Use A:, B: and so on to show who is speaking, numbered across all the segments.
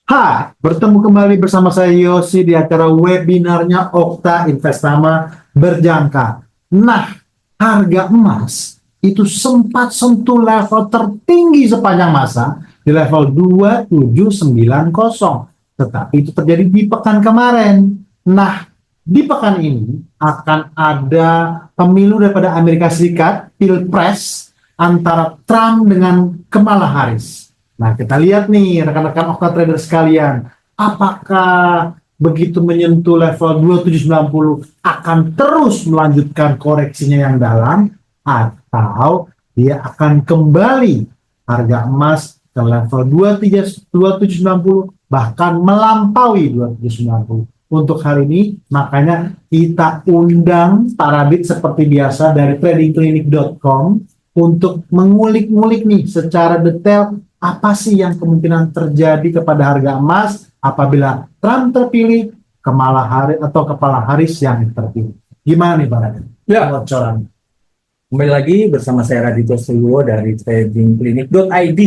A: Hai, bertemu kembali bersama saya Yosi di acara webinarnya Okta Investama Berjangka. Nah, harga emas itu sempat sentuh level tertinggi sepanjang masa di level 2790. Tetapi itu terjadi di pekan kemarin. Nah, di pekan ini akan ada pemilu daripada Amerika Serikat, Pilpres antara Trump dengan Kamala Harris. Nah, kita lihat nih rekan-rekan Okta Trader sekalian, apakah begitu menyentuh level 2790 akan terus melanjutkan koreksinya yang dalam atau dia akan kembali harga emas ke level 2790 bahkan melampaui 2790. Untuk hari ini makanya kita undang Pak Radit seperti biasa dari tradingclinic.com untuk mengulik-ngulik nih secara detail apa sih yang kemungkinan terjadi kepada harga emas apabila Trump terpilih, Kamala Harris atau Kepala Harris yang terpilih. Gimana nih Pak Radit?
B: Ya,
A: Bocoran.
B: kembali lagi bersama saya Raditya Suwiwo dari tradingclinic.id.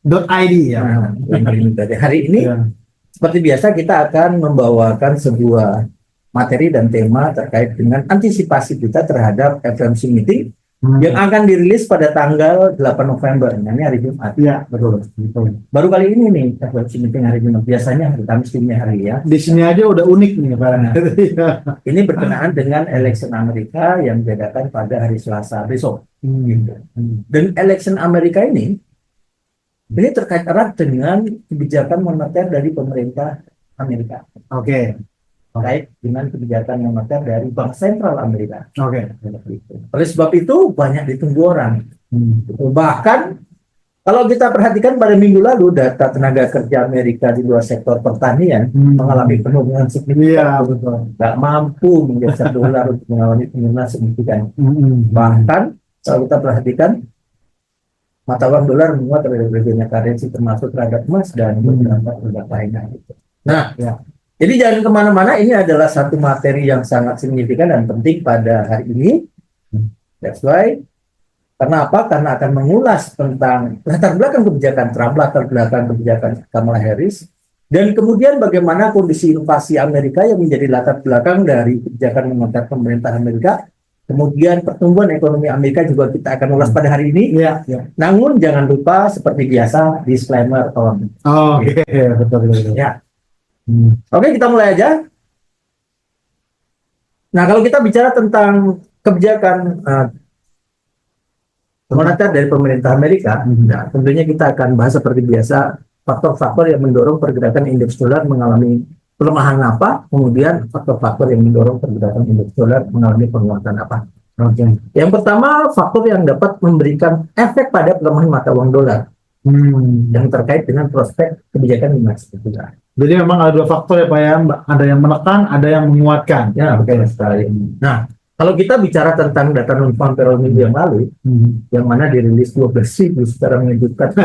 A: .id ya.
B: Nah, tradingclinic tadi. Hari ini
A: Ya.
B: seperti biasa kita akan membawakan sebuah materi dan tema terkait dengan antisipasi kita terhadap FOMC meeting yang akan dirilis pada tanggal 8 November. Nah, ini hari Jumat.
A: Iya, betul. Betul.
B: Baru kali ini nih FOMC meeting hari Jumat. Biasanya hari Kamis dini hari ya.
A: Di sini aja udah unik nih Pak Radit.
B: Ini berkenaan dengan election Amerika yang diadakan pada hari Selasa besok. Gitu. Dan election Amerika ini terkait erat dengan kebijakan moneter dari pemerintah Amerika.
A: Oke.
B: Terkait dengan kebijakan moneter dari Bank Sentral Amerika.
A: Oke.
B: Oleh sebab itu banyak ditunggu orang. Bahkan kalau kita perhatikan pada minggu lalu data tenaga kerja Amerika di luar sektor pertanian mengalami penurunan signifikan.
A: Iya, betul.
B: Nggak mampu menggeser dolar untuk mengalami penurunan signifikan. Bahkan kalau kita perhatikan mata uang dolar menguat terhadap berbagai currency termasuk terhadap emas dan beberapa produk lainnya. Nah,
A: Ya.
B: jadi jangan kemana-mana. Ini adalah satu materi yang sangat signifikan dan penting pada hari ini. That's why. Karena apa? Karena akan mengulas tentang latar belakang kebijakan Trump, latar belakang kebijakan Kamala Harris, dan kemudian bagaimana kondisi inflasi Amerika yang menjadi latar belakang dari kebijakan moneter pemerintah Amerika. Kemudian pertumbuhan ekonomi Amerika juga kita akan ulas pada hari ini.
A: Iya, iya.
B: Namun jangan lupa seperti biasa disclaimer on.
A: Oke, betul.
B: Ya. Oke, kita mulai aja. Nah, kalau kita bicara tentang kebijakan moneter dari pemerintah Amerika, nah, tentunya kita akan bahas seperti biasa faktor-faktor yang mendorong pergerakan indeks dolar mengalami pelemahan apa, kemudian faktor-faktor yang mendorong pergerakan indeks dolar mengalami penguatan apa.
A: Oke.
B: Yang pertama, faktor yang dapat memberikan efek pada pelemahan mata uang dolar yang terkait dengan prospek kebijakan lima dolar.
A: Jadi memang ada dua faktor ya Pak ya, ada yang menekan, ada yang menguatkan.
B: Ya, betul sekali. Nah, kalau kita bicara tentang data non-farm payroll minggu yang lalu, yang mana dirilis 12.000 secara mengejutkan,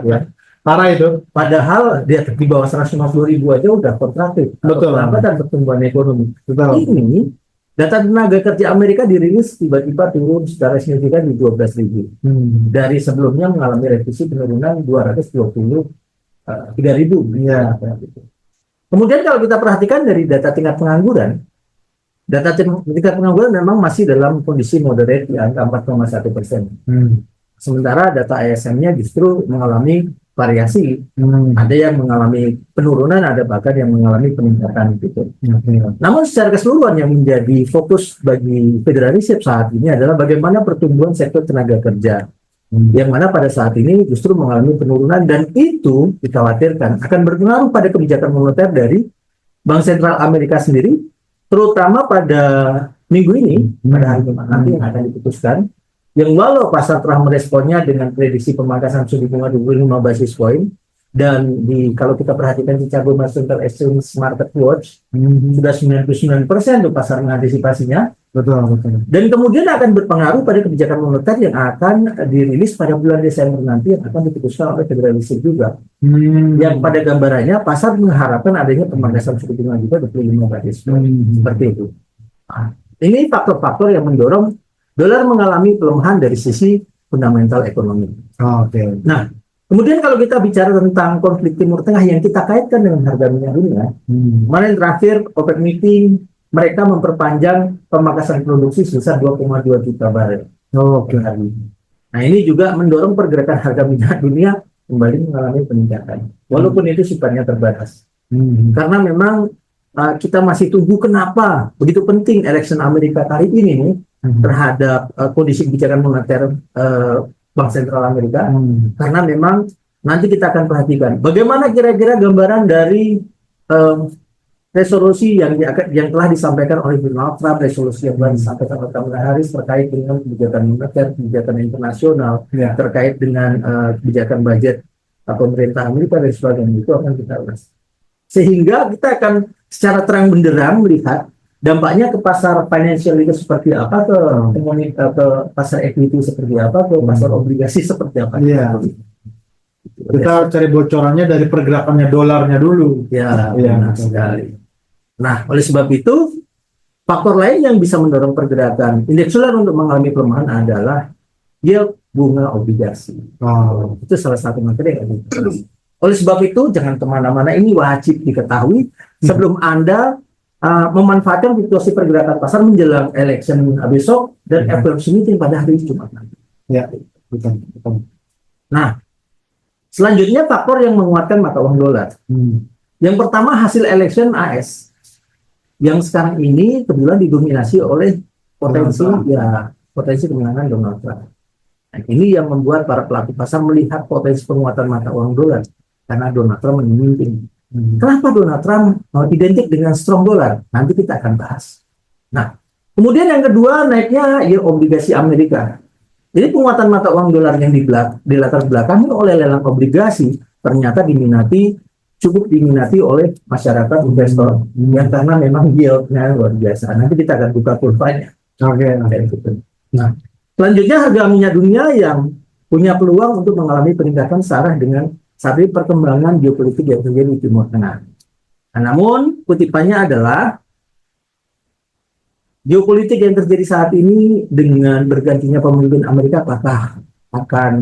B: ya.
A: Parah itu.
B: Padahal dia di bawah 150.000 aja udah kontraktif.
A: Betul.
B: Dan pertumbuhan ekonomi.
A: Betul.
B: Ini data tenaga kerja Amerika dirilis tiba-tiba turun secara signifikan di 12.000. Dari sebelumnya mengalami revisi penurunan 3.000.
A: Iya.
B: Kemudian kalau kita perhatikan dari data tingkat pengangguran, tingkat pengangguran memang masih dalam kondisi moderate di angka 4,1%. Sementara data ISM-nya justru mengalami variasi. Ada yang mengalami penurunan, ada bahkan yang mengalami peningkatan gitu. Namun secara keseluruhan yang menjadi fokus bagi Federal Reserve saat ini adalah bagaimana pertumbuhan sektor tenaga kerja. Yang mana pada saat ini justru mengalami penurunan dan itu dikhawatirkan akan berpengaruh pada kebijakan moneter dari Bank Sentral Amerika sendiri, terutama pada minggu ini, pada hari Jumat nanti yang akan diputuskan. Yang walau pasar telah meresponnya dengan prediksi pemangkasan suku bunga 25 basis point, dan kalau kita perhatikan di Chicago Mercantile Exchange Market Watch sudah 99% tuh pasar mengantisipasinya.
A: Betul.
B: Dan kemudian akan berpengaruh pada kebijakan moneter yang akan dirilis pada bulan Desember nanti yang akan diputuskan oleh Federal Reserve juga. Yang pada gambarannya pasar mengharapkan adanya pemangkasan suku bunga juga 25 basis point. Seperti itu. Nah, ini faktor-faktor yang mendorong dolar mengalami pelemahan dari sisi fundamental ekonomi.
A: Oke.
B: Nah, Kemudian kalau kita bicara tentang konflik Timur Tengah yang kita kaitkan dengan harga minyak dunia, kemarin terakhir OPEC meeting, mereka memperpanjang pemangkasan produksi sebesar 2,2 juta barel.
A: Oke.
B: Nah ini juga mendorong pergerakan harga minyak dunia kembali mengalami peningkatan, walaupun itu sifatnya terbatas. Karena memang kita masih tunggu kenapa begitu penting election Amerika kali ini nih, terhadap kondisi kebijakan moneter Bank Sentral Amerika, karena memang nanti kita akan perhatikan bagaimana kira-kira gambaran dari resolusi yang telah disampaikan oleh Donald Trump, resolusi yang telah disampaikan oleh Kamala Harris terkait dengan kebijakan moneter, kebijakan internasional, terkait dengan kebijakan budget pemerintah Amerika dan sebagainya, itu akan kita ulas. Sehingga kita akan secara terang benderang melihat dampaknya ke pasar financial itu seperti apa, ke pasar equity seperti apa, ke pasar obligasi seperti apa.
A: Kita cari bocorannya dari pergerakannya dolarnya dulu.
B: Benar sekali. Nah, oleh sebab itu, faktor lain yang bisa mendorong pergerakan indeks dolar untuk mengalami pelemahan adalah yield bunga obligasi. Itu salah satu materi yang oleh sebab itu, jangan kemana-mana, ini wajib diketahui sebelum Anda memanfaatkan situasi pergerakan pasar menjelang election besok dan FOMC meeting pada hari Jumat nanti.
A: Betul.
B: Nah, selanjutnya faktor yang menguatkan mata uang dolar. Yang pertama hasil election AS yang sekarang ini kebetulan didominasi oleh potensi kemenangan Donald Trump. Nah, ini yang membuat para pelaku pasar melihat potensi penguatan mata uang dolar karena Donald Trump memimpin. Kenapa Donald Trump identik dengan strong dolar? Nanti kita akan bahas. Nah, kemudian yang kedua naiknya yield obligasi Amerika. Jadi penguatan mata uang dolar yang dilatar belakangi oleh lelang obligasi ternyata cukup diminati oleh masyarakat investor yang karena memang yieldnya luar biasa. Nanti kita akan buka kurvanya. Nah, selanjutnya harga minyak dunia yang punya peluang untuk mengalami peningkatan searah dengan saat perkembangan geopolitik yang terjadi di Timur Tengah. Nah, namun kutipannya adalah geopolitik yang terjadi saat ini dengan bergantinya pemimpin Amerika apakah akan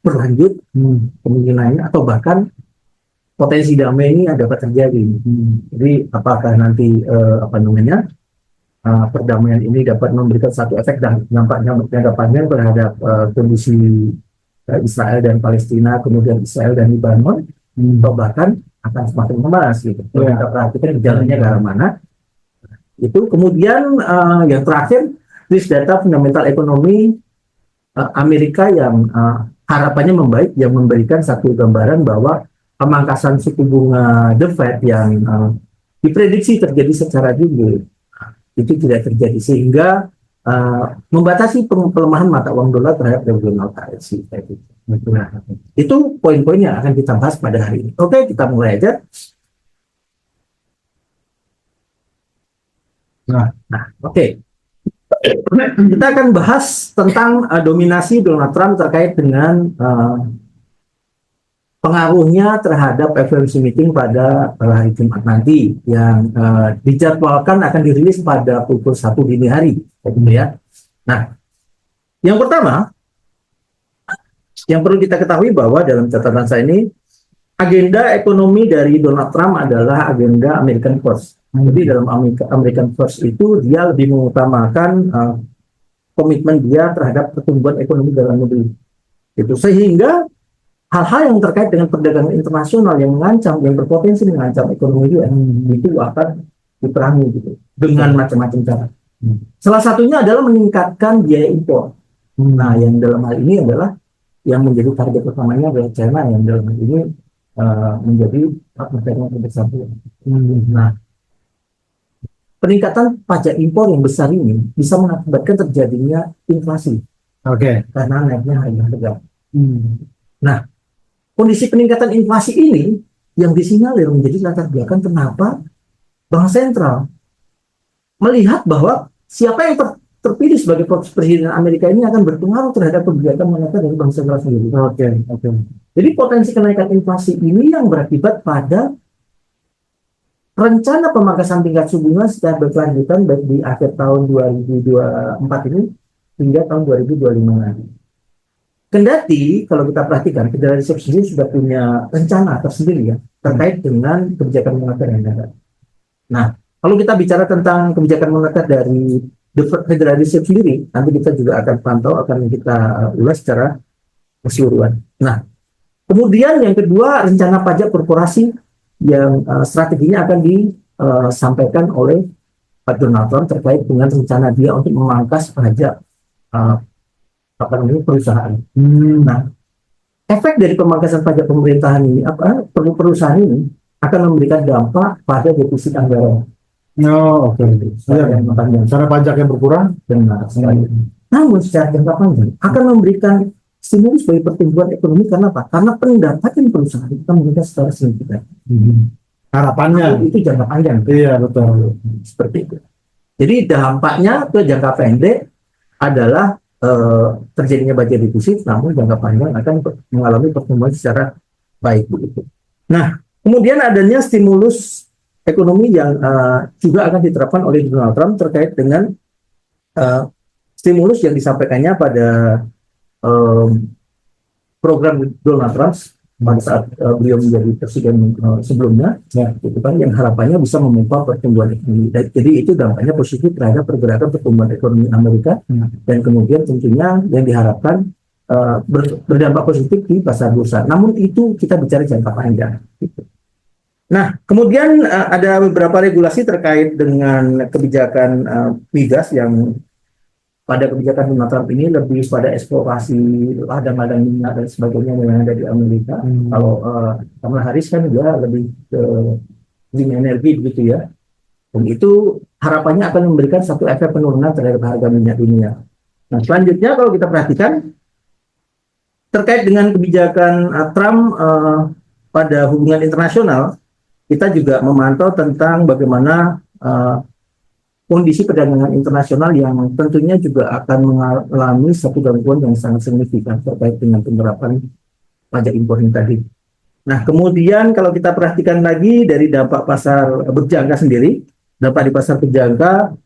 B: berlanjut kemungkinannya atau bahkan potensi damai ini dapat terjadi. Jadi apakah nanti perdamaian ini dapat memberikan satu efek dan nampaknya panjang terhadap kondisi Israel dan Palestina, kemudian Israel dan Lebanon, atau bahkan akan semakin memanas gitu. Kita perhatikan jalannya ke arah mana. Itu kemudian yang terakhir risk data fundamental ekonomi Amerika yang harapannya membaik, yang memberikan satu gambaran bahwa pemangkasan suku bunga The Fed yang diprediksi terjadi secara dini itu tidak terjadi, sehingga membatasi pelemahan mata uang dolar terhadap regional currency. Nah, itu poin-poin yang akan kita bahas pada hari ini. Oke, kita mulai aja. Oke. Kita akan bahas tentang dominasi Donald Trump terkait dengan pengaruhnya terhadap FOMC meeting pada hari Jumat nanti yang dijadwalkan akan dirilis pada pukul 1 dini hari, gitu ya. Nah, yang pertama yang perlu kita ketahui bahwa dalam catatan saya ini agenda ekonomi dari Donald Trump adalah agenda American First. Jadi dalam American First itu dia lebih mengutamakan komitmen dia terhadap pertumbuhan ekonomi dalam negeri. Itu sehingga hal-hal yang terkait dengan perdagangan internasional yang mengancam, yang berpotensi mengancam ekonomi dia, itu akan diperangi gitu dengan macam-macam cara. Salah satunya adalah meningkatkan biaya impor. Nah, yang dalam hal ini adalah yang menjadi target utamanya adalah China yang dalam hal ini menjadi partner yang terbesar. Nah, peningkatan pajak impor yang besar ini bisa mengakibatkan terjadinya inflasi. Karena naiknya harga. Nah, kondisi peningkatan inflasi ini yang disinyalir menjadi latar belakang kenapa Bank Sentral melihat bahwa siapa yang terpilih sebagai presiden Amerika ini akan berpengaruh terhadap kebijakan moneter dari Bank Sentral sendiri. Jadi potensi kenaikan inflasi ini yang berakibat pada rencana pemangkasan tingkat suku bunga secara berkelanjutan baik di akhir tahun 2024 ini hingga tahun 2025 nanti. kendati kalau kita perhatikan Federal Reserve sendiri sudah punya rencana tersendiri ya terkait dengan kebijakan moneter yang ada. Nah, kalau kita bicara tentang kebijakan moneter dari The Federal Reserve sendiri, nanti kita juga akan pantau, akan kita ulas secara keseluruhan. Nah, kemudian yang kedua, rencana pajak korporasi yang strateginya akan disampaikan oleh Pak Donald Trump terkait dengan rencana dia untuk memangkas pajak perusahaan. Nah, efek dari pemangkasan pajak pemerintahan ini, perusahaan ini akan memberikan dampak pada defisit anggaran.
A: Oh, oke. Cara pajak yang berkurang.
B: Benar sekali. Namun secara jangka panjang akan memberikan stimulus bagi pertumbuhan ekonomi karena apa? Karena pendapatan perusahaan itu akan meningkat secara signifikan.
A: Harapannya.
B: Itu jangka panjang.
A: Iya, betul.
B: Seperti itu. Jadi dampaknya ke jangka pendek adalah terjadinya budget defisit, namun jangka panjang akan mengalami pertumbuhan secara baik begitu. Nah, kemudian adanya stimulus ekonomi yang juga akan diterapkan oleh Donald Trump terkait dengan stimulus yang disampaikannya pada program Donald Trump pada saat beliau menjadi presiden sebelumnya, ya, gitu kan, yang harapannya bisa memompa pertumbuhan ekonomi. Jadi itu dampaknya positif terhadap pergerakan pertumbuhan ekonomi Amerika, dan kemudian tentunya yang diharapkan berdampak positif di pasar bursa. Namun itu kita bicara jangka panjang. Gitu. Nah, kemudian ada beberapa regulasi terkait dengan kebijakan migas yang pada kebijakan Donald Trump ini lebih pada eksplorasi ladang-ladang minyak dan sebagainya yang ada di Amerika. Kalau Kamala Harris kan dia lebih ke green energy begitu ya. Dan itu harapannya akan memberikan satu efek penurunan terhadap harga minyak dunia. Nah, selanjutnya kalau kita perhatikan terkait dengan kebijakan Trump pada hubungan internasional, kita juga memantau tentang bagaimana kondisi perdagangan internasional yang tentunya juga akan mengalami satu gangguan yang sangat signifikan terkait dengan penerapan pajak impor ini tadi. Nah, kemudian kalau kita perhatikan lagi dari dampak pasar berjangka sendiri, dampak di pasar berjangka,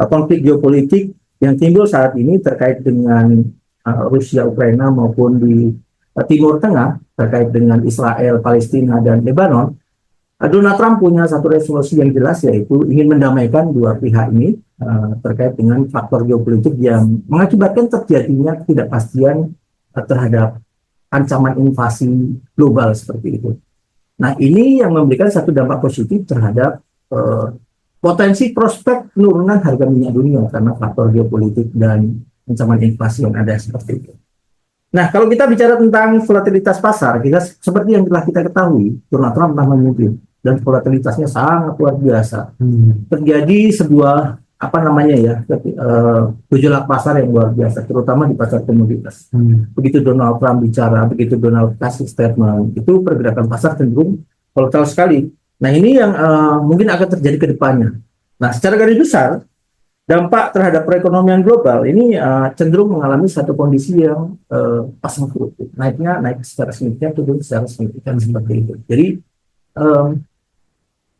B: konflik geopolitik yang timbul saat ini terkait dengan Rusia, Ukraina maupun di Timur Tengah terkait dengan Israel, Palestina, dan Lebanon. Donald Trump punya satu resolusi yang jelas, yaitu ingin mendamaikan dua pihak ini terkait dengan faktor geopolitik yang mengakibatkan terjadinya ketidakpastian terhadap ancaman invasi global seperti itu. Nah, ini yang memberikan satu dampak positif terhadap potensi prospek penurunan harga minyak dunia karena faktor geopolitik dan ancaman inflasi yang ada seperti itu. Nah, kalau kita bicara tentang volatilitas pasar, kita seperti yang telah kita ketahui, Donald Trump pernah memimpin dan volatilitasnya sangat luar biasa. Terjadi sebuah gejolak pasar yang luar biasa, terutama di pasar komoditas. Begitu Donald Trump bicara, begitu Donald kasih statement, itu pergerakan pasar cenderung volatile sekali. Nah, ini yang mungkin akan terjadi ke depannya. Nah, secara garis besar, dampak terhadap perekonomian global ini cenderung mengalami satu kondisi yang pasang surut. Naik secara signifikan, turun secara signifikan seperti itu. Jadi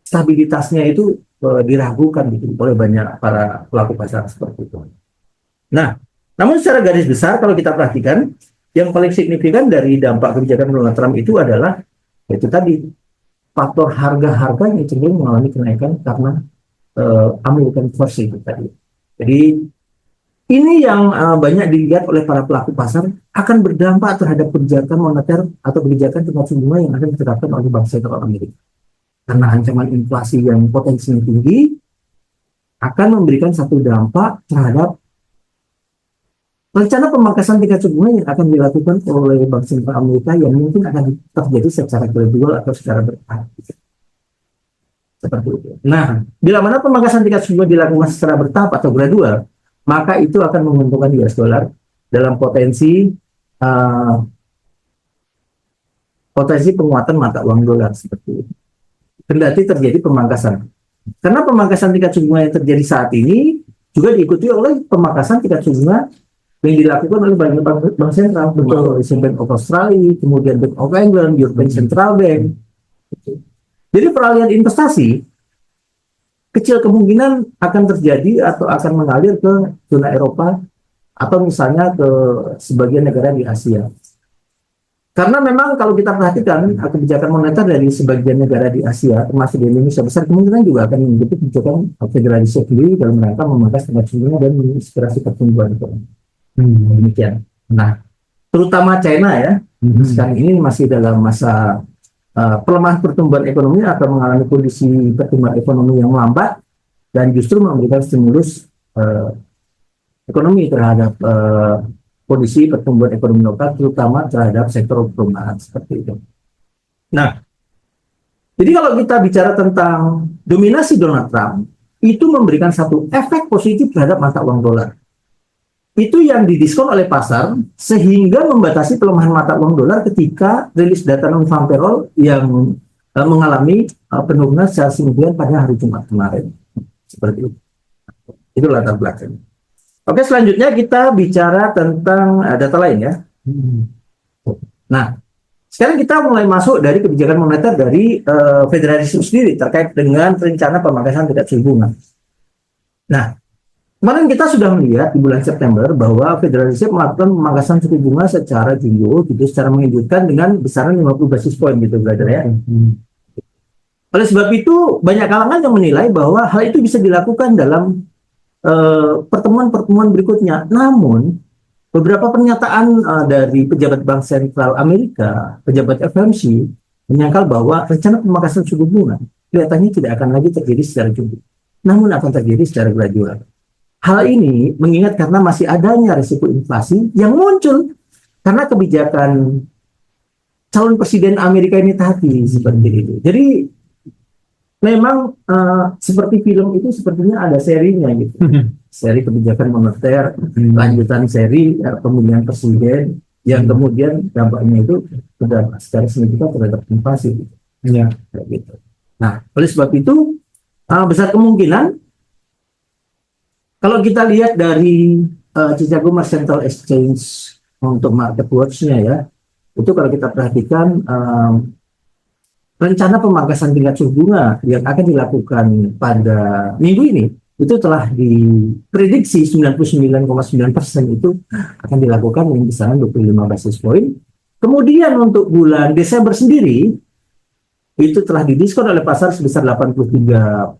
B: stabilitasnya itu diragukan gitu oleh banyak para pelaku pasar seperti itu. Nah, namun secara garis besar kalau kita perhatikan, yang paling signifikan dari dampak kebijakan Donald Trump itu adalah yaitu tadi faktor harga-harga yang cenderung mengalami kenaikan karena American First itu tadi. Jadi ini yang banyak dilihat oleh para pelaku pasar akan berdampak terhadap kebijakan moneter atau kebijakan tingkat suku bunga yang akan diterapkan oleh Bank Sentral Amerika. Karena ancaman inflasi yang potensinya tinggi akan memberikan satu dampak terhadap rencana pemangkasan tingkat suku bunga yang akan dilakukan oleh Bank Sentral Amerika yang mungkin akan terjadi secara gradual atau secara bertahap. Seperti itu. Nah, bila mana pemangkasan tingkat suku bunga dilakukan secara bertahap atau gradual, maka itu akan menguntungkan US dollar dalam potensi penguatan mata uang dolar seperti itu. Kendati terjadi pemangkasan. Karena pemangkasan tingkat suku bunga yang terjadi saat ini juga diikuti oleh pemangkasan tingkat suku bunga yang dilakukan oleh bank sentral, Reserve Bank of Australia, kemudian Bank of England, European Central Bank. Jadi peralihan investasi kecil kemungkinan akan terjadi atau akan mengalir ke zona Eropa atau misalnya ke sebagian negara di Asia. Karena memang kalau kita perhatikan kebijakan moneter dari sebagian negara di Asia, termasuk di Indonesia, besar kemungkinan juga akan mengikuti kebijakan Federal Reserve sendiri dalam rangka memangkas tingkat suku bunga dan menginspirasi pertumbuhan ekonomi. Demikian. Nah, terutama China ya, sekarang ini masih dalam masa pelemahan pertumbuhan ekonomi atau mengalami kondisi pertumbuhan ekonomi yang melambat dan justru memberikan stimulus ekonomi terhadap kondisi pertumbuhan ekonomi lokal, terutama terhadap sektor perumahan seperti itu. Nah, jadi kalau kita bicara tentang dominasi Donald Trump, itu memberikan satu efek positif terhadap mata uang dolar. Itu yang didiskon oleh pasar sehingga membatasi pelemahan mata uang dolar ketika rilis data non-farm payroll yang mengalami penurunan secara signifikan pada hari Jumat kemarin. Seperti itu. Itu latar belakang. Oke, selanjutnya kita bicara tentang data lain ya. Nah, sekarang kita mulai masuk dari kebijakan moneter dari Federal Reserve sendiri terkait dengan rencana pemangkasan tingkat suku bunga. Nah, kemarin kita sudah melihat di bulan September bahwa Federal Reserve melakukan pemangkasan suku bunga secara jumlah, gitu, secara mengejutkan dengan besaran 50 basis point gitu, brother ya. Oleh sebab itu, banyak kalangan yang menilai bahwa hal itu bisa dilakukan dalam pertemuan-pertemuan berikutnya. Namun, beberapa pernyataan dari pejabat Bank Sentral Amerika, pejabat FOMC, menyangkal bahwa rencana pemangkasan suku bunga kelihatannya tidak akan lagi terjadi secara jumlah, namun akan terjadi secara gradual. Hal ini mengingat karena masih adanya risiko inflasi yang muncul karena kebijakan calon presiden Amerika ini tadi seperti itu. Jadi memang seperti film itu sepertinya ada serinya gitu. Seri kebijakan moneter, lanjutan seri pemilihan presiden yang kemudian dampaknya itu sudah secara signifikan terhadap inflasi gitu.
A: Ya.
B: Gitu. Nah, oleh sebab itu besar kemungkinan kalau kita lihat dari Chicago Mercantile Exchange untuk market watch-nya ya, itu kalau kita perhatikan rencana pemangkasan tingkat suku bunga yang akan dilakukan pada minggu ini itu telah diprediksi 99,9% itu akan dilakukan dengan besaran 25 basis point. Kemudian untuk bulan Desember sendiri itu telah didiskon oleh pasar sebesar 83,1%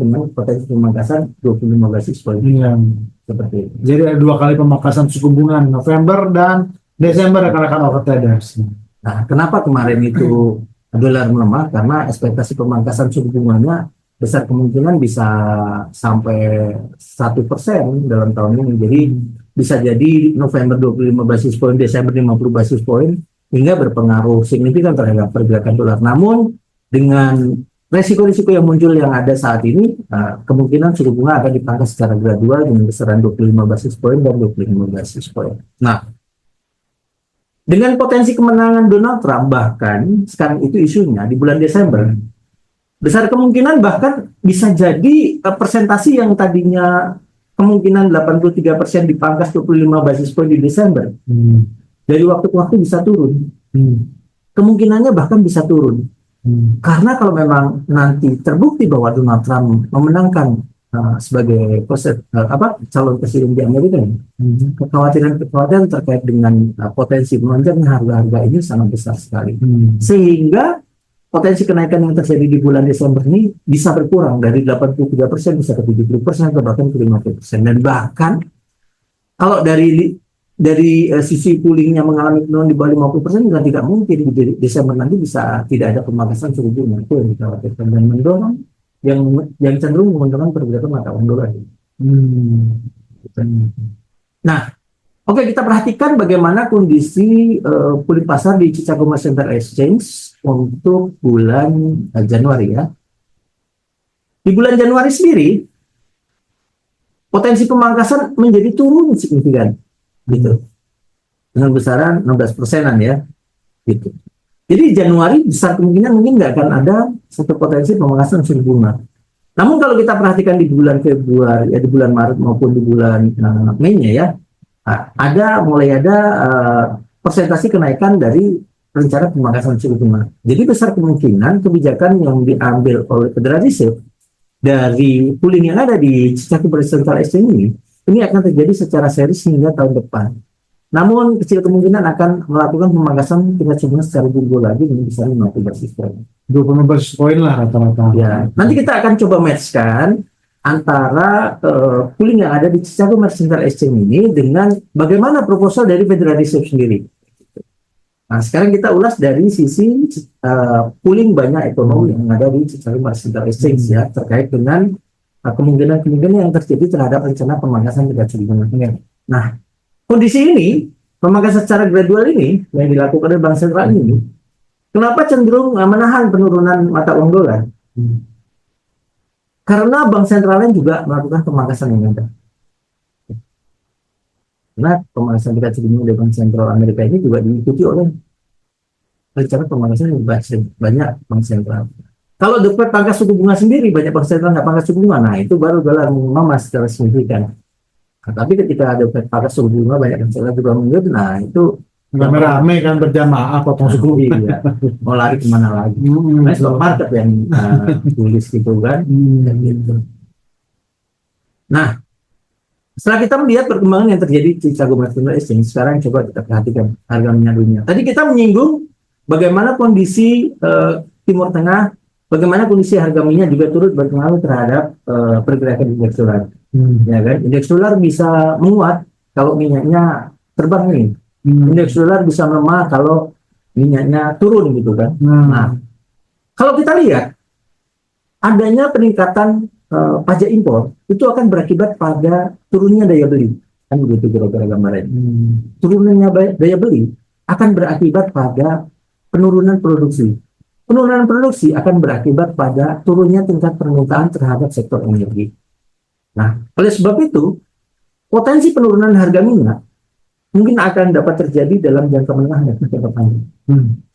B: dengan potensi pemangkasan 25 basis point.
A: Iya.
B: Seperti itu.
A: Jadi ada 2 kali pemangkasan suku bunga November dan Desember rekan-rekan over traders.
B: Nah, kenapa kemarin itu dolar melemah? Karena ekspektasi pemangkasan suku bunganya besar kemungkinan bisa sampai 1% dalam tahun ini. Jadi bisa jadi November 25 basis point, Desember 50 basis point, hingga berpengaruh signifikan terhadap pergerakan dolar. Namun dengan resiko-risiko yang muncul yang ada saat ini, kemungkinan suku bunga akan dipangkas secara gradual dengan besaran 25 basis point dan 25 basis point. Nah, dengan potensi kemenangan Donald Trump, bahkan sekarang itu isunya di bulan Desember, besar kemungkinan bahkan bisa jadi persentasi yang tadinya kemungkinan 83% dipangkas 25 basis point di Desember, dari waktu ke waktu bisa turun. Kemungkinannya bahkan bisa turun. Karena kalau memang nanti terbukti bahwa Donald Trump memenangkan sebagai calon presiden di Amerika, kekhawatiran terkait dengan potensi melonjaknya harga-harga ini sangat besar sekali. Sehingga potensi kenaikan yang terjadi di bulan Desember ini bisa berkurang dari 83% bisa ke 70% atau bahkan ke 50%. Dan bahkan kalau dari sisi poolingnya mengalami penurunan di bawah 50%, juga tidak mungkin di Desember nanti bisa tidak ada pemangkasan suku bunga. Itu yang dikhawatirkan dan mendorong yang cenderung menguntungkan pergerakan mata uang dolar. Nah, oke, kita perhatikan bagaimana kondisi pooling pasar di Chicago Mercantile Exchange untuk bulan Januari ya. Di bulan Januari sendiri potensi pemangkasan menjadi turun signifikan gitu. Dengan besaran 16%-an ya. Gitu. Jadi Januari besar kemungkinan mungkin nggak akan ada satu potensi pemangkasan suku bunga. Namun kalau kita perhatikan di bulan Februari, ya di bulan Maret maupun di bulan Mei-nya ya, mulai ada persentase kenaikan dari rencana pemangkasan suku bunga. Jadi besar kemungkinan kebijakan yang diambil oleh Federal Reserve dari pooling yang ada di Chicago Mercantile Exchange ini ini akan terjadi secara serius hingga tahun depan. Namun kecil kemungkinan akan melakukan pemangkasan tingkat suku bunga secara jumbo lagi dengan kisaran 50 basis point.
A: 20 basis point lah rata-rata.
B: Ya, nanti kita akan coba matchkan antara pooling yang ada di Chicago Mercantile Exchange ini dengan bagaimana proposal dari Federal Reserve sendiri. Nah, sekarang kita ulas dari sisi pooling banyak ekonomi yang ada di Chicago Mercantile Exchange ya, terkait dengan kemungkinan-kemungkinan yang terjadi terhadap rencana pemangkasan tingkat suku bunga. Nah, kondisi ini, pemangkasan secara gradual ini yang dilakukan oleh Bank Sentral ini, kenapa cenderung menahan penurunan mata uang dolar? Karena Bank Sentralnya juga melakukan pemangkasan yang ada. Karena pemangkasan tingkat suku bunga dari Bank Sentral Amerika ini juga diikuti oleh rencana pemangkasan yang banyak Bank Sentral. Kalau The Fed pangkas suku bunga sendiri, banyak Bank Sentral nggak pangkas suku bunga, nah itu baru dolar melemah secara signifikan. Nah, tapi ketika ada pangkas suku bunga banyak yang salah juga menurut, nah itu
A: rame-rame kan berjamaah potong suku.
B: iya, mau lari kemana lagi? Nah, stock market yang tulis gitu kan. Gitu. Nah, setelah kita melihat perkembangan yang terjadi di Chicago Mercantile Exchange, sekarang coba kita perhatikan harga minyak dunia. Tadi kita menyinggung bagaimana kondisi Timur Tengah, bagaimana kondisi harga minyak juga turut berpengaruh terhadap pergerakan indeks dolar. Ya kan, indeks dolar bisa menguat kalau minyaknya terbang nih. Indeks dolar bisa melemah kalau minyaknya turun gitu kan. Nah, kalau kita lihat adanya peningkatan pajak impor itu akan berakibat pada turunnya daya beli, kan begitu kira-kira gambarannya. Turunnya daya beli akan berakibat pada penurunan produksi. Penurunan produksi akan berakibat pada turunnya tingkat permintaan terhadap sektor energi. Nah, oleh sebab itu, potensi penurunan harga minyak mungkin akan dapat terjadi dalam jangka menengah dan jangka panjang.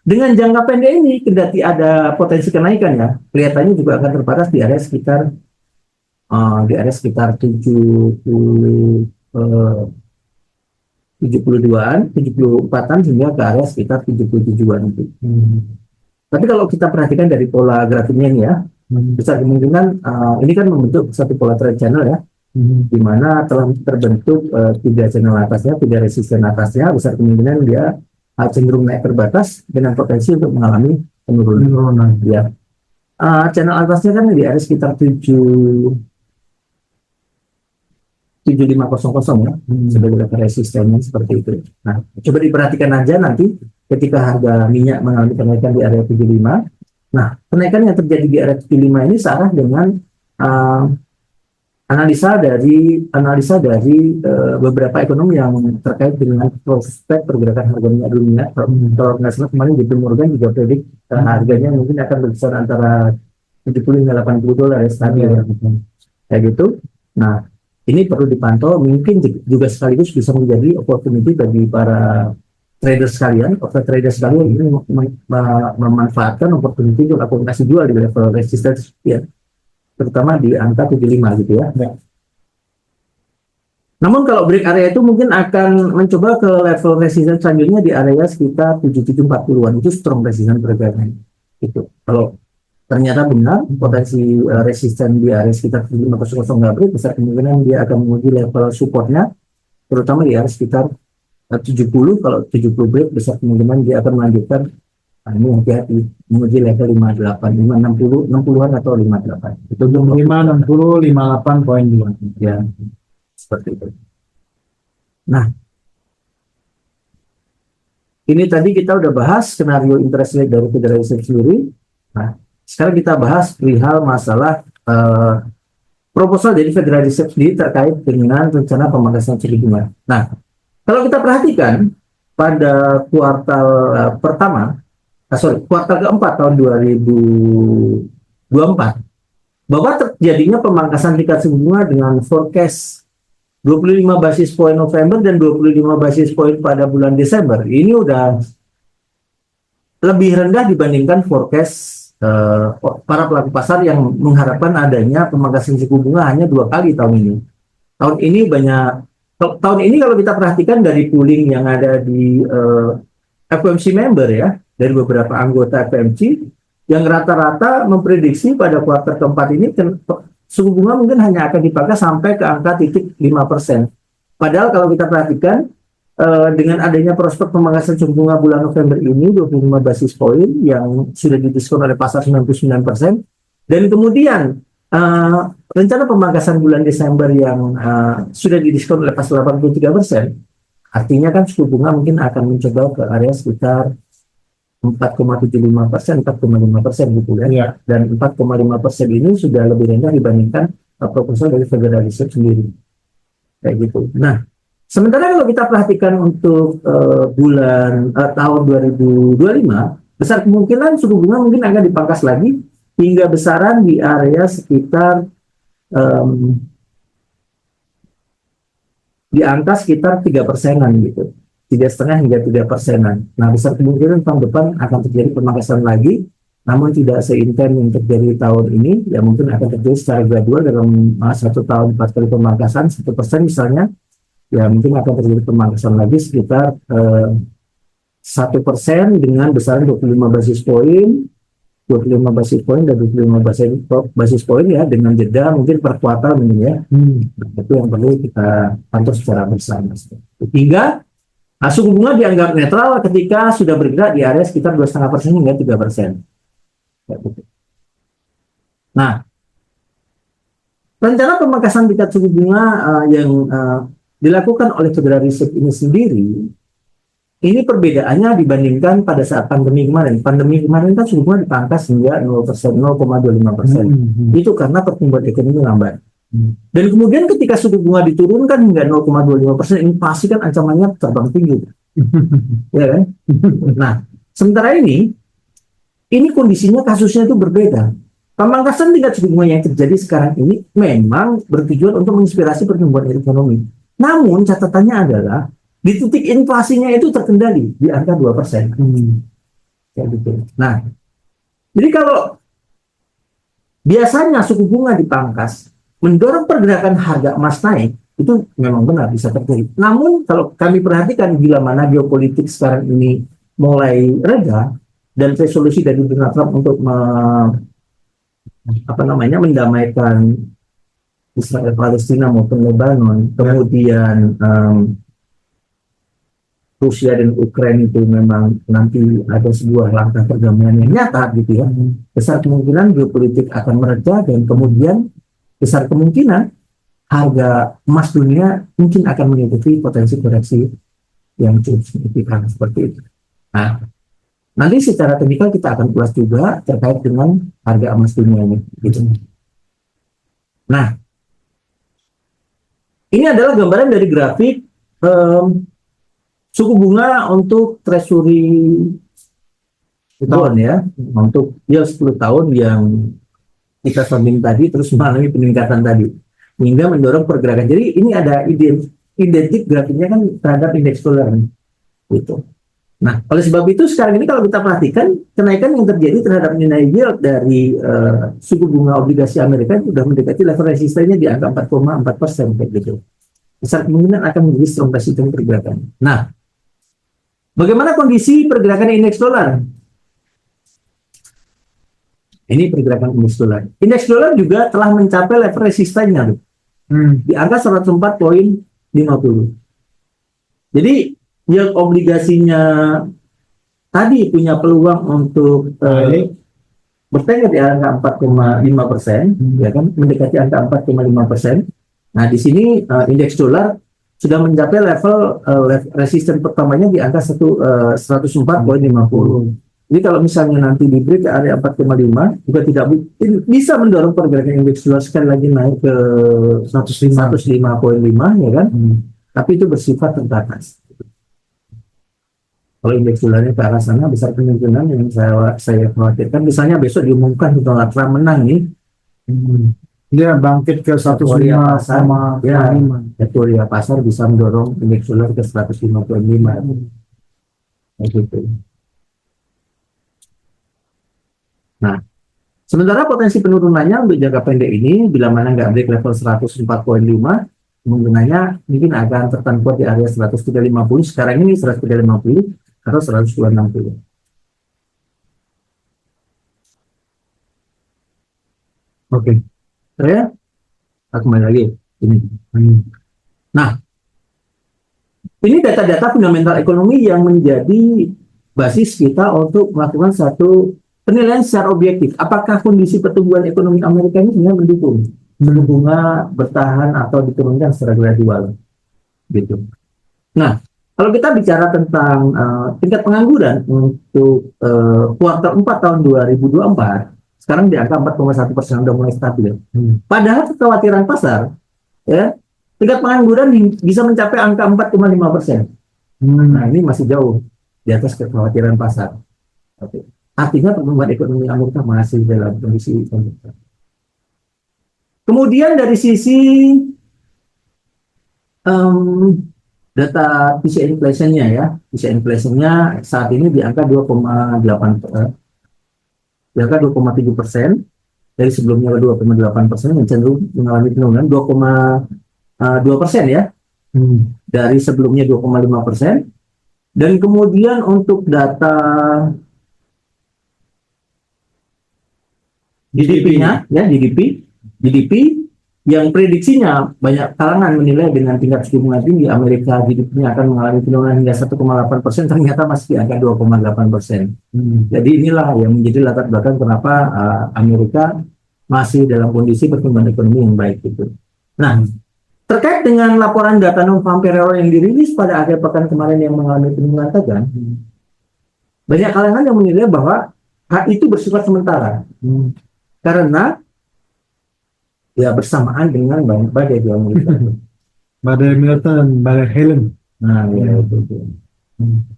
B: Dengan jangka pendek ini, kendati ada potensi kenaikan ya, kelihatannya juga akan terbatas di area sekitar 72-an, 74-an hingga ke area sekitar 77-an itu. Tapi kalau kita perhatikan dari pola grafiknya ini ya, besar kemungkinan ini kan membentuk satu pola trend channel ya, di mana telah terbentuk 3 channel atasnya, 3 resisten atasnya, besar kemungkinan dia cenderung naik terbatas dengan potensi untuk mengalami penurunan. Ya, channel atasnya kan di area sekitar 7500 ya, sebagai resistennya seperti itu. Nah, coba diperhatikan aja nanti ketika harga minyak mengalami kenaikan di area 75. Nah, kenaikan yang terjadi di area 75 ini searah dengan analisa dari beberapa ekonomi yang terkait dengan prospek pergerakan harga minyak dunia. Kalau nggak salah kemarin JP Morgan juga predik harganya mungkin akan berkisar antara 70 hingga 80 dolar ya stabil kayak gitu. Nah, ini perlu dipantau, mungkin juga sekaligus bisa menjadi opportunity bagi para trader sekalian, ini memanfaatkan opportunity untuk akumulasi jual di level resistance ya, terutama di angka 75 gitu ya. Namun kalau break area itu mungkin akan mencoba ke level resistance selanjutnya di area sekitar 7740-an, itu strong resistance pergerakan itu. Kalau ternyata benar potensi resisten di area sekitar 7500 nggak break, besar kemungkinan dia akan menguji level supportnya, terutama di area sekitar 70. Kalau 70 break, besar kemungkinan dia akan melanjutkan ini hati-hati menguji level 58, 60-an atau 58. Itu
A: 5, 60, 58.2
B: ya, seperti itu. Nah, ini tadi kita udah bahas skenario interest rate dari Federal Reserve sendiri. Nah, sekarang kita bahas perihal masalah proposal dari Federal Reserve sendiri terkait dengan rencana pemangkasan suku bunga. Nah, kalau kita perhatikan pada kuartal kuartal keempat tahun 2024, bahwa terjadinya pemangkasan tingkat suku bunga dengan forecast 25 basis point November dan 25 basis point pada bulan Desember, ini udah lebih rendah dibandingkan forecast para pelaku pasar yang mengharapkan adanya pemangkasan suku bunga hanya 2 kali tahun ini. Tahun ini kalau kita perhatikan dari pooling yang ada di FOMC member ya, dari beberapa anggota FOMC yang rata-rata memprediksi pada kuartal keempat ini suku bunga mungkin hanya akan dipangkas sampai ke angka titik 5%. Padahal kalau kita perhatikan dengan adanya prospek pemangkasan suku bunga bulan November ini 25 basis poin yang sudah didiskon oleh pasar 99%, dan kemudian rencana pemangkasan bulan Desember yang sudah didiskon oleh pasar 83%, artinya kan suku bunga mungkin akan mencoba ke area sekitar 4,75%, 4,5% gitu ya.
A: Iya.
B: Dan 4,5% ini sudah lebih rendah dibandingkan proposal dari Federal Reserve sendiri. Kayak gitu. Nah, sementara kalau kita perhatikan untuk tahun 2025, besar kemungkinan suku bunga mungkin akan dipangkas lagi hingga besaran di area sekitar di angka sekitar 3%-an gitu. 3,5 hingga 3%-an. Nah, besar kemungkinan tahun depan akan terjadi pemangkasan lagi, namun tidak seintens yang terjadi tahun ini, ya mungkin akan terjadi secara gradual dalam 1 tahun 4 kali pemangkasan, 1% misalnya, ya mungkin akan terjadi pemangkasan lagi sekitar 1% dengan besaran 25 basis poin, 25 basis poin dan 25 basis poin ya, dengan jeda mungkin per kuartal mungkin ya. Itu yang perlu kita pantau secara bersama. Hingga suku bunga dianggap netral ketika sudah bergerak di area sekitar 2,5% hingga 3%. Nah, rencana pemangkasan tingkat suku bunga yang dilakukan oleh Federal Reserve ini sendiri, ini perbedaannya dibandingkan pada saat pandemi kemarin. Pandemi kemarin kan suku bunga dipangkas hingga 0%, 0,25%. Itu karena pertumbuhan ekonomi lambat. Dan kemudian ketika suku bunga diturunkan hingga 0,25%, ini pasti kan ancamannya terbang tinggi. Ya kan? Nah, sementara ini kondisinya, kasusnya itu berbeda. Pemangkasan tingkat suku bunga yang terjadi sekarang ini memang bertujuan untuk menginspirasi pertumbuhan ekonomi. Namun catatannya adalah di titik inflasinya itu terkendali di angka 2%. Kayak gitu. Nah, jadi kalau biasanya suku bunga dipangkas mendorong pergerakan harga emas naik, itu memang benar bisa terjadi. Namun kalau kami perhatikan bila mana geopolitik sekarang ini mulai reda dan resolusi dari Donald Trump untuk mendamaikan Israel Palestina maupun Lebanon, kemudian Rusia dan Ukraina itu memang nanti ada sebuah langkah perdamaian yang nyata gitu ya. Besar kemungkinan geopolitik akan mereda dan kemudian besar kemungkinan harga emas dunia mungkin akan mengikuti potensi koreksi yang cukup signifikan seperti itu. Nah, nanti secara teknikal kita akan ulas juga terkait dengan harga emas dunia ini. Gitu. Nah, ini adalah gambaran dari grafik suku bunga untuk treasury bond ya, untuk yield 10 tahun yang kita sounding tadi terus mengalami peningkatan tadi hingga mendorong pergerakan. Jadi ini ada identik grafiknya kan terhadap indeks dolar gitu. Nah, oleh sebab itu sekarang ini kalau kita perhatikan kenaikan yang terjadi terhadap nilai yield dari suku bunga obligasi Amerika itu sudah mendekati level resistennya di angka 4,4% kayak gitu. Besar kemungkinan akan menjadi strong resisten pergerakan. Nah, bagaimana kondisi pergerakan indeks dolar? Ini pergerakan indeks dolar. Indeks dolar juga telah mencapai level resistennya di angka 104,50. Jadi yield obligasinya tadi punya peluang untuk bertengger di angka 4,5%, ya kan, mendekati angka 4,5%. Nah, di sini indeks dolar sudah mencapai level resisten pertamanya di angka 104,50. Jadi kalau misalnya nanti di break ke area 4,5 juga tidak bisa mendorong pergerakan indeks dolar sekali lagi naik ke 105,5 ya kan? Tapi itu bersifat terbatas. Kalau indeks dolarnya ke arah sana besar kemungkinan yang saya khawatirkan misalnya besok diumumkan Donald Trump menang nih.
A: Dia bangkit ke 105 sama
B: ya, teoria pasar bisa mendorong indeks dolar ke 105,5 gitu. Nah, sementara potensi penurunannya untuk jangka pendek ini bila mana nggak break level 104,5, kemungkinannya mungkin akan tertahan kuat di area 103,50. Sekarang ini 103,50 atau 102,60.
A: Oke.
B: Ya, kembali lagi ini. Nah, ini data-data fundamental ekonomi yang menjadi basis kita untuk melakukan satu penilaian secara objektif. Apakah kondisi pertumbuhan ekonomi Amerika ini sebenarnya mendukung suku bunga bertahan atau diturunkan secara gradual, gitu. Nah, kalau kita bicara tentang tingkat pengangguran untuk kuartal 4 tahun 2024, sekarang di angka 4,1%, sudah mulai stabil. Padahal kekhawatiran pasar, ya, tingkat pengangguran bisa mencapai angka 4,5%. Nah, ini masih jauh di atas kekhawatiran pasar. Oke. Artinya pertumbuhan ekonomi Amerika masih dalam kondisi kondusif. Kemudian dari sisi data PCE inflation-nya, ya, PCE inflation-nya saat ini di angka 2,8, di angka 2,7%, dari sebelumnya 2,8%, yang cenderung mengalami penurunan 2,2%, ya, dari sebelumnya 2,5%. Dan kemudian untuk data GDP-nya, ya, GDP yang prediksinya banyak kalangan menilai dengan tingkat suku bunga tinggi Amerika GDP-nya akan mengalami penurunan hingga 1,8%, ternyata masih di angka 2,8%. Jadi inilah yang menjadi latar belakang kenapa Amerika masih dalam kondisi pertumbuhan ekonomi yang baik itu. Nah, terkait dengan laporan data non-farm payroll yang dirilis pada akhir pekan kemarin yang mengalami penurunan tajam, banyak kalangan yang menilai bahwa hal itu bersifat sementara, karena ya bersamaan dengan banyak badai di Amerika.
A: Badai Milton, badai Helen.
B: Nah, ya itu.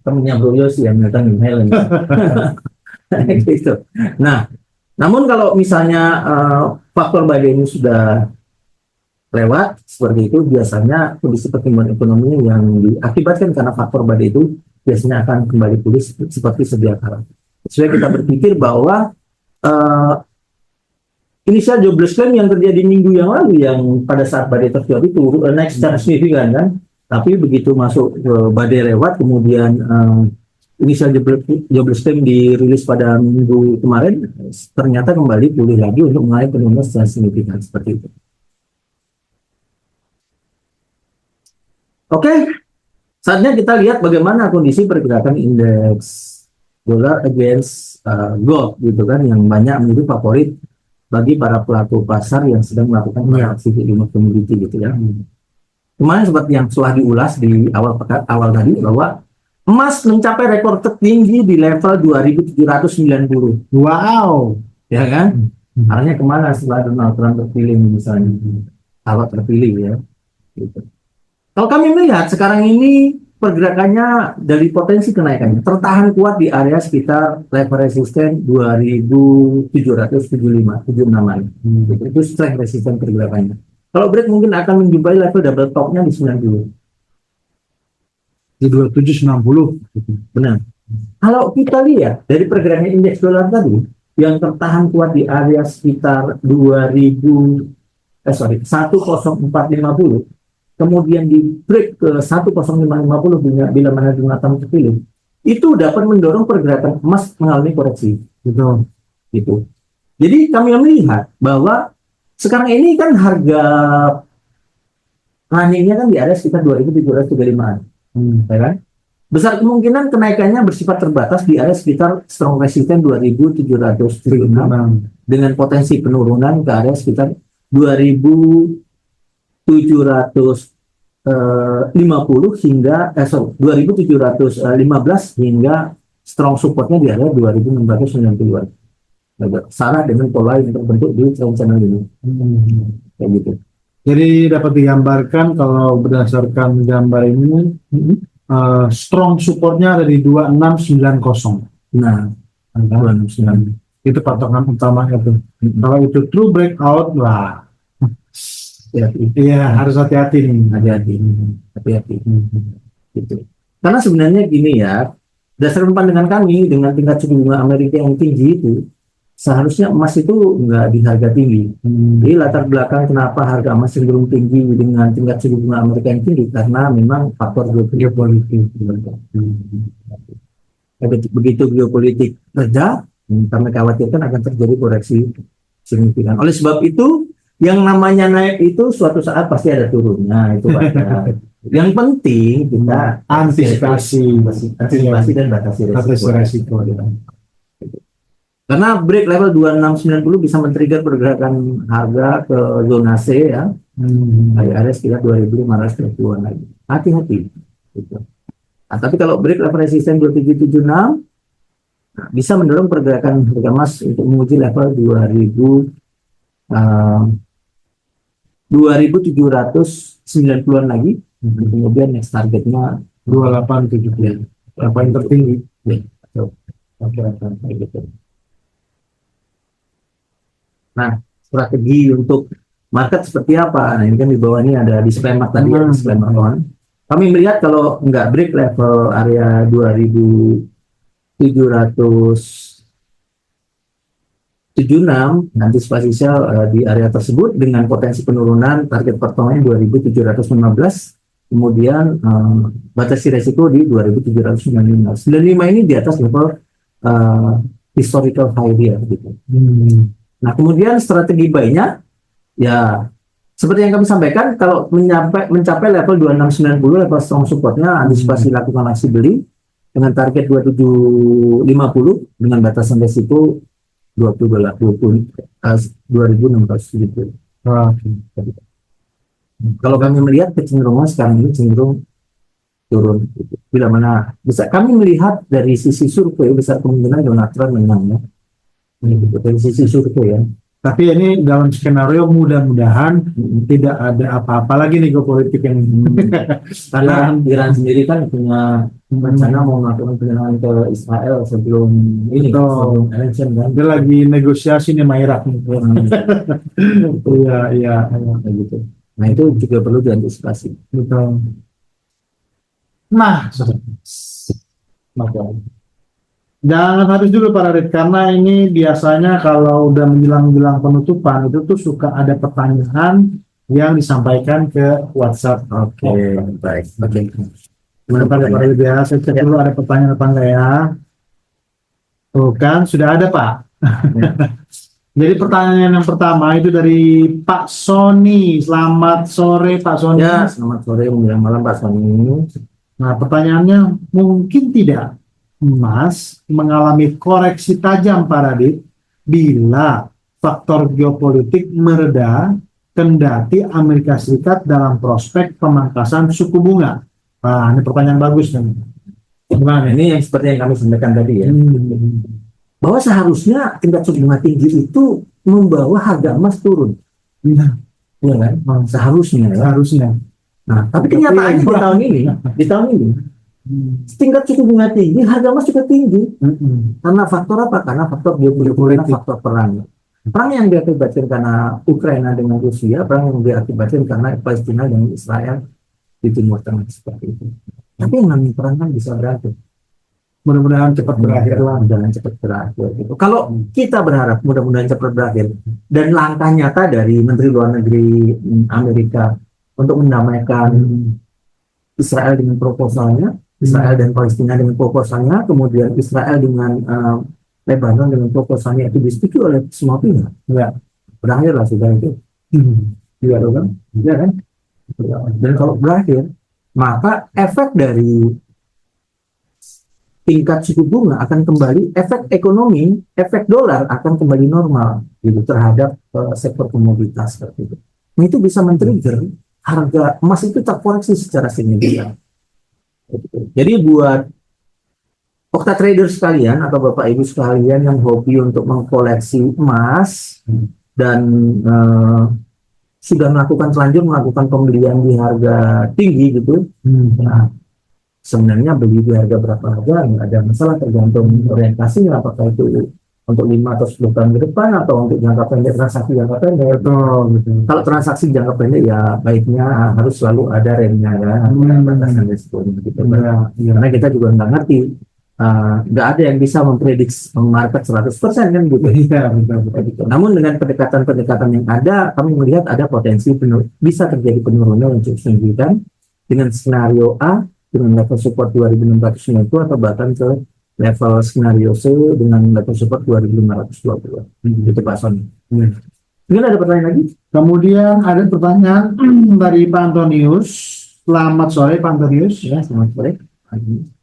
B: Temennya Bro Yos yang Milton dan Helen. Gitu. Nah, namun kalau misalnya faktor badai ini sudah lewat seperti itu, biasanya kondisi pertumbuhan ekonomi yang diakibatkan karena faktor badai itu biasanya akan kembali pulih seperti sedia kala. Supaya kita berpikir bahwa inisial jobless claim yang terjadi minggu yang lalu, yang pada saat badai terjadi itu naik secara signifikan, kan, tapi begitu masuk ke badai lewat, kemudian inisial jobless claim dirilis pada minggu kemarin, ternyata kembali pulih lagi untuk mengalami penurunan secara signifikan seperti itu. Oke, saatnya kita lihat bagaimana kondisi pergerakan indeks dolar against gold, gitu kan, yang banyak menjadi favorit bagi para pelaku pasar yang sedang melakukan transaksi di lima komoditi, gitu ya. Kemarin seperti yang telah diulas di awal tadi, bahwa emas mencapai rekor tertinggi di level 2.790.
A: Wow,
B: Ya kan? Arahnya kemana setelah Donald Trump terpilih misalnya? Kalau terpilih, ya. Gitu. Kalau kami melihat sekarang ini pergerakannya dari potensi kenaikannya tertahan kuat di area sekitar level resisten 2.775-76an. Itu strength resisten pergerakannya. Kalau break mungkin akan menjumpai level double top-nya di 90.
A: di 2790.
B: Benar. Kalau kita lihat dari pergerakan indeks dolar tadi yang tertahan kuat di area sekitar 10450, kemudian di break ke 10550 bila mana Trump terpilih, itu dapat mendorong pergerakan emas mengalami koreksi, gitu. Jadi kami melihat bahwa sekarang ini kan harga runningnya kan di area sekitar 2.735, ya kan? Besar kemungkinan kenaikannya bersifat terbatas di area sekitar strong resistance 2.776 dengan potensi penurunan ke area sekitar 2.750 hingga 2.715 hingga strong supportnya di area 2.690. Salah dengan pola yang terbentuk di trend channel ini. Kayak gitu.
A: Jadi dapat digambarkan kalau berdasarkan gambar ini, strong supportnya ada di 2690.
B: Nah,
A: 269 itu patokan utamanya tuh. Kalau itu true breakout, wah, iya harus hati-hati nih.
B: Hati-hati. Gitu. Karena sebenarnya gini ya, berdasarkan pandangan kami dengan tingkat suku bunga Amerika yang tinggi itu, seharusnya emas itu nggak di harga tinggi. Jadi latar belakang kenapa harga emas cenderung tinggi dengan tingkat suku bunga Amerika yang tinggi, karena memang faktor geopolitik. Begitu geopolitik reda, kami khawatirkan akan terjadi koreksi signifikan. Oleh sebab itu, yang namanya naik itu suatu saat pasti ada turunnya, itu wajar. Yang penting kita
A: Antisipasi
B: dan batasi
A: atas
B: resiko.
A: resiko.
B: Karena break level 2690 bisa men-trigger pergerakan harga ke zona C ya. Area sekitar 2.530-an lagi. Hati-hati. Gitu. Nah, tapi kalau break level resisten 2776 bisa mendorong pergerakan harga emas untuk menguji level 2.790-an lagi. Kemudian next targetnya
A: 2870. Yang paling tertinggi.
B: Gitu. Nah, strategi untuk market seperti apa? Nah, ini kan di bawah ini ada disclaimer tadi, ya, disclaimer on. Kami melihat kalau nggak break level area 2.776, antisipasi sell di area tersebut dengan potensi penurunan target pertemuan 2.715, kemudian batasi resiko di 2.795. 95 ini di atas level historical high dia gitu. Nah, kemudian strategi buy-nya ya seperti yang kami sampaikan, kalau mencapai level 2690 level strong support-nya, antisipasi lakukan aksi beli dengan target 2750 dengan batasan resiko 2.670. Kalau kami melihat kecenderungan sekarang ini cenderung turun. Bila mana bisa kami melihat dari sisi survei besar kemungkinan Donald Trump menang ya. Dari sisi survei ya.
A: Tapi ini dalam skenario mudah-mudahan tidak ada apa-apa lagi nih geopolitik yang
B: karena Iran sendiri kan punya rencana mau melakukan penyerangan ke Israel sebelum ini, sebelum election kan.
A: Dia lagi negosiasi nih sama Irak. Iya,
B: gitu. Nah, itu juga perlu diantisipasi.
A: betul. Nah, jangan habis dulu Pak Radit, karena ini biasanya kalau udah menjelang penutupan itu tuh suka ada pertanyaan yang disampaikan ke WhatsApp.
B: Baik.
A: Sebentar ya Pak Radit ya, saya cek dulu ada pertanyaan apa enggak ya. Tuh kan, sudah ada Pak. Jadi pertanyaan yang pertama itu dari Pak Sony. Selamat sore Pak Sony.
B: Ya, selamat sore menjelang malam Pak Sony.
A: Nah, pertanyaannya, mungkin tidak emas mengalami koreksi tajam Pak Radit bila faktor geopolitik mereda kendati Amerika Serikat dalam prospek pemangkasan suku bunga. Nah, ini pertanyaan bagus nih.
B: Nah, ini yang seperti yang kami sampaikan tadi ya. Bahwa seharusnya tingkat suku bunga tinggi itu membawa harga emas turun. Ya kan? Seharusnya. Nah, tapi kenyataannya di tahun ini tingkat suku bunga tinggi, harga emas juga tinggi. Karena faktor apa? Karena faktor geopolitik, faktor perang. Perang yang diakibatkan karena Ukraina dengan Rusia, perang yang diakibatkan karena Palestina dengan Israel di Timur Tengah seperti itu. Tapi yang namanya perang kan bisa berakhir.
A: Mudah-mudahan cepat berakhir lah.
B: Jangan cepat berakhir. Gitu. Kalau kita berharap mudah-mudahan cepat berakhir dan langkah nyata dari Menteri Luar Negeri Amerika untuk mendamaikan Israel dengan proposalnya, Israel dan Palestina dengan proposalnya, kemudian Israel dengan Lebanon dengan proposalnya itu disetujui oleh semua pihak. Ya, berakhirlah sudah itu. Iya kan? Iya kan? Dan kalau berakhir, maka efek dari tingkat suku bunga akan kembali, efek ekonomi, efek dolar akan kembali normal gitu terhadap sektor komoditas seperti itu. Nah, itu bisa men-trigger harga emas itu terkoreksi secara signifikan. Jadi buat okta trader sekalian atau Bapak Ibu sekalian yang hobi untuk mengkoleksi emas dan sudah melakukan pembelian di harga tinggi gitu, nah, sebenarnya beli di harga berapa harga nggak ada masalah, tergantung orientasinya, apakah itu untuk 5 atau 10 tahun ke depan atau untuk jangka pendek, transaksi jangka pendek. Betul. Kalau transaksi jangka pendek ya baiknya harus selalu ada remnya ya, batasan risikonya gitu. Karena kita juga nggak ngerti, nggak ada yang bisa memprediksi market 100% kan gitu. Betul. Namun dengan pendekatan-pendekatan yang ada, kami melihat ada potensi bisa terjadi penurunan yang cukup signifikan dengan skenario A dengan level support 2690 atau bahkan ke level skenario C dengan level support 2520. Itu Pak Sony. Mungkin ada pertanyaan lagi?
A: Kemudian ada pertanyaan dari Pak Antonius. Selamat sore Pak Antonius.
B: Ya, selamat sore.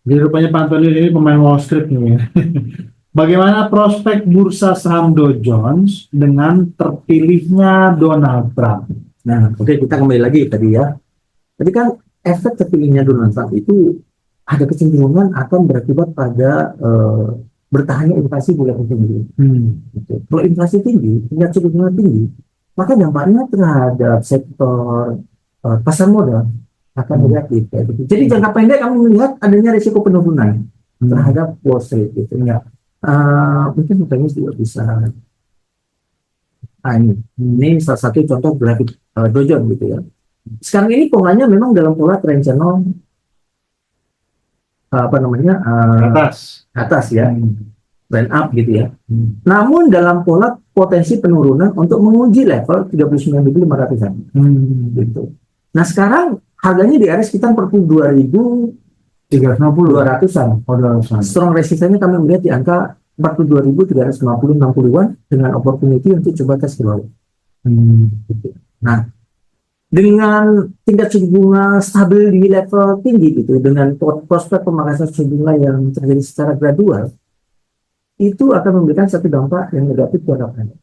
A: Jadi rupanya Pak Antonius ini pemain Wall Street nih ya. Bagaimana prospek bursa saham Dow Jones dengan terpilihnya Donald Trump?
B: Nah, oke, kita kembali lagi tadi ya. Tadi kan efek terpilihnya Donald Trump itu ada kecenderungan akan berakibat pada bertahannya inflasi bulan tinggi. Gitu. Kalau inflasi tinggi, tingkat suku bunga tinggi, maka dampaknya terhadap sektor pasar modal akan negatif. Kayak gitu. Jadi jangka pendek kami melihat adanya risiko penurunan terhadap Wall Street gitu ya. Mungkin mukanya juga bisa. Ini salah satu contoh grafik Dow Jones gitu ya. Sekarang ini polanya memang dalam pola trend channel atas ya, trend up gitu ya. Namun dalam pola potensi penurunan untuk menguji level 39.500-an gitu. Nah sekarang harganya di area sekitar 42.350-200-an. Strong resistennya kami melihat di angka 42.350-60-an dengan opportunity untuk coba tes ke bawah. Gitu. Nah, dengan tingkat suku bunga stabil di level tinggi gitu, dengan prospek pemangkasan suku bunga yang terjadi secara gradual, itu akan memberikan satu dampak yang negatif jangka pendek.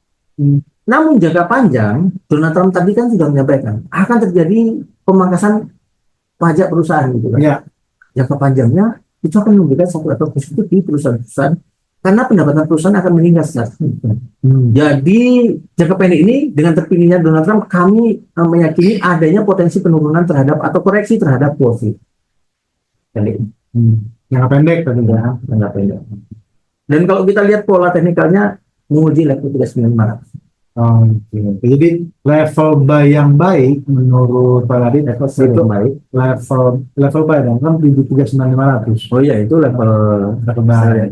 B: Namun jangka panjang, Donald Trump tadi kan sudah menyampaikan akan terjadi pemangkasan pajak perusahaan gitu kan.
A: Ya.
B: Jangka panjangnya itu akan memberikan satu efek positif di perusahaan-perusahaan karena pendapatan perusahaan akan meningkat secara signifikan. Jadi jangka pendek ini dengan terpilihnya Donald Trump, kami meyakini adanya potensi penurunan terhadap atau koreksi terhadap Wall Street.
A: Jangka pendek tadi ya.
B: Jangka pendek. Dan kalau kita lihat pola teknikalnya menguji level 39.500.
A: Jadi level buy yang baik menurut Pak Radit itu
B: baik.
A: level buy dan kan di 39.500.
B: Oh iya, itu level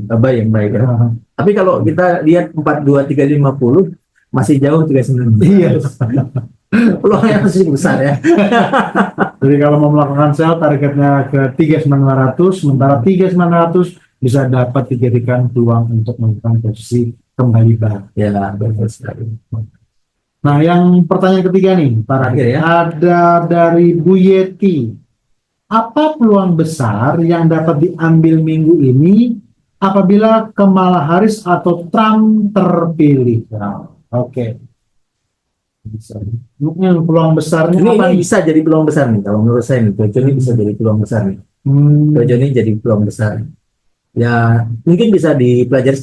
B: buy yang baik ya. Tapi kalau kita lihat 42.350 masih jauh 39.
A: Iya.
B: Peluangnya masih besar ya.
A: Jadi kalau mau melakukan sell targetnya ke 39.500, sementara 39.500 bisa dapat dijadikan peluang untuk melakukan posisi kembali buy.
B: Ya, betul sekali.
A: Nah, yang pertanyaan ketiga nih, Pak Radit,
B: ya.
A: ada dari Bu Yeti. Apa peluang besar yang dapat diambil minggu ini apabila Kamala Harris atau Trump terpilih? Oke. Mungkin peluang besarnya apa
B: Ini
A: nih?
B: bisa jadi peluang besar nih kalau menurut saya nih. Dow Jones ini bisa jadi peluang besar nih. Dow Jones ini jadi peluang besar. Ya, mungkin bisa dipelajari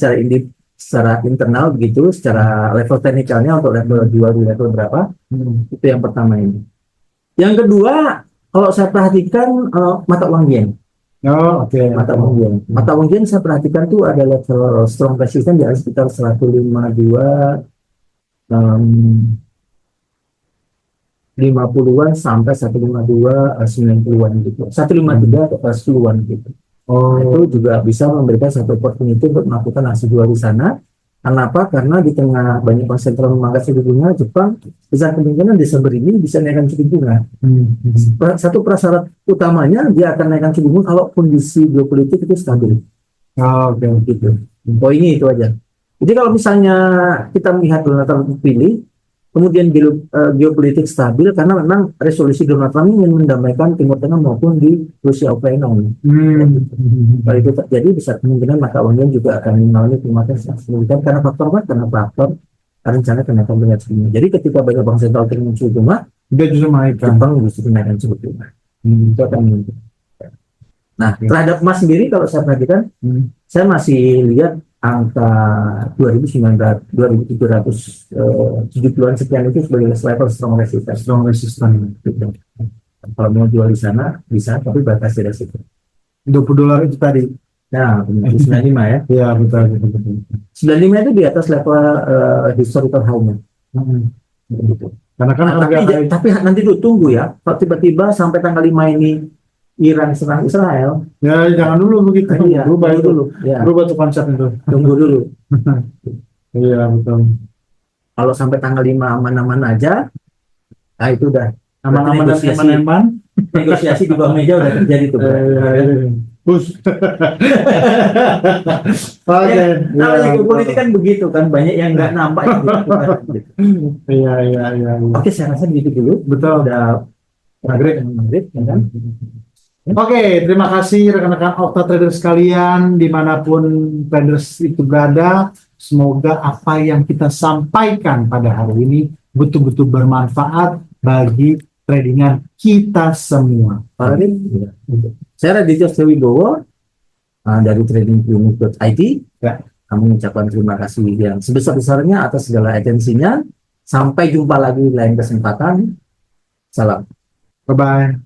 B: secara internal begitu, secara level teknikalnya untuk level 2 di level berapa. Itu yang pertama ini. Yang kedua, kalau saya perhatikan mata uang yen.
A: Oke.
B: Mata uang yen. Mata uang yen saya perhatikan tuh ada level strong resistance di sekitar 152 50-an sampai 152 90-an gitu. 153 atau 10-an gitu. Itu juga bisa memberikan satu opportunity untuk melakukan aksi jual di sana. Kenapa? Karena di tengah banyak bank sentral memangkas suku bunga, Jepang besar kemungkinan Desember ini bisa naikkan suku bunga. Satu prasyarat utamanya dia akan naikkan suku bunga kalau kondisi geopolitik itu stabil.
A: Oke.
B: Gitu. Poinnya itu aja. Jadi kalau misalnya kita melihat Donald Trump terpilih, kemudian geopolitik stabil karena memang resolusi Donald Trump ingin mendamaikan Timur Tengah maupun di Rusia Ukraina. Kalau itu terjadi besar kemungkinan maka uangnya juga akan mengalami penguatan yang signifikan karena faktor apa? Karena faktor rencana kenaikan tingkat suku bunga. Jadi ketika banyak bank sentral turun suku bunga,
A: Dia justru menaikkan.
B: Jepang justru menaikkan suku bunga. Itu akan menunjukkan. Nah, terhadap emas sendiri kalau saya perhatikan, saya masih lihat angka 2.770-an sekian itu sebagai level strong resistance. Gitu. Kalau mau jual di sana bisa, tapi batasi resiko.
A: $20 itu tadi.
B: Nah, 95 ya.
A: Iya, betul.
B: 95 itu di atas level historical high-nya. Gitu.
A: Karena kan
B: Tapi nanti dulu tunggu ya. Kalau tiba-tiba sampai tanggal 5 ini Iran serang Israel,
A: ya jangan dulu begitu.
B: Iya,
A: Berubah itu.
B: dulu. Ya.
A: Berubah tuh konsep itu.
B: Tunggu dulu.
A: Iya, betul.
B: Kalau sampai tanggal 5 aman-aman aja, nah itu udah
A: Aman-aman dan eman-eman.
B: negosiasi di bawah meja udah terjadi tuh.
A: Bus. Oke.
B: Ya, namanya
A: Ya.
B: politik kan begitu kan, banyak yang nggak nampak yang dilakukan, gitu.
A: Iya, iya, iya.
B: Oke, saya rasa begitu dulu.
A: Betul.
B: Udah maghrib, ya kan?
A: Oke, terima kasih rekan-rekan Okta Trader sekalian, dimanapun traders itu berada. Semoga apa yang kita sampaikan pada hari ini betul-betul bermanfaat bagi tradingan kita semua.
B: Pak Radit, ya. Saya Raditya Wibowo dari tradingclinic.id.
A: Ya.
B: Kami mengucapkan terima kasih yang sebesar-besarnya atas segala atensinya. Sampai jumpa lagi lain kesempatan. Salam.
A: Bye-bye.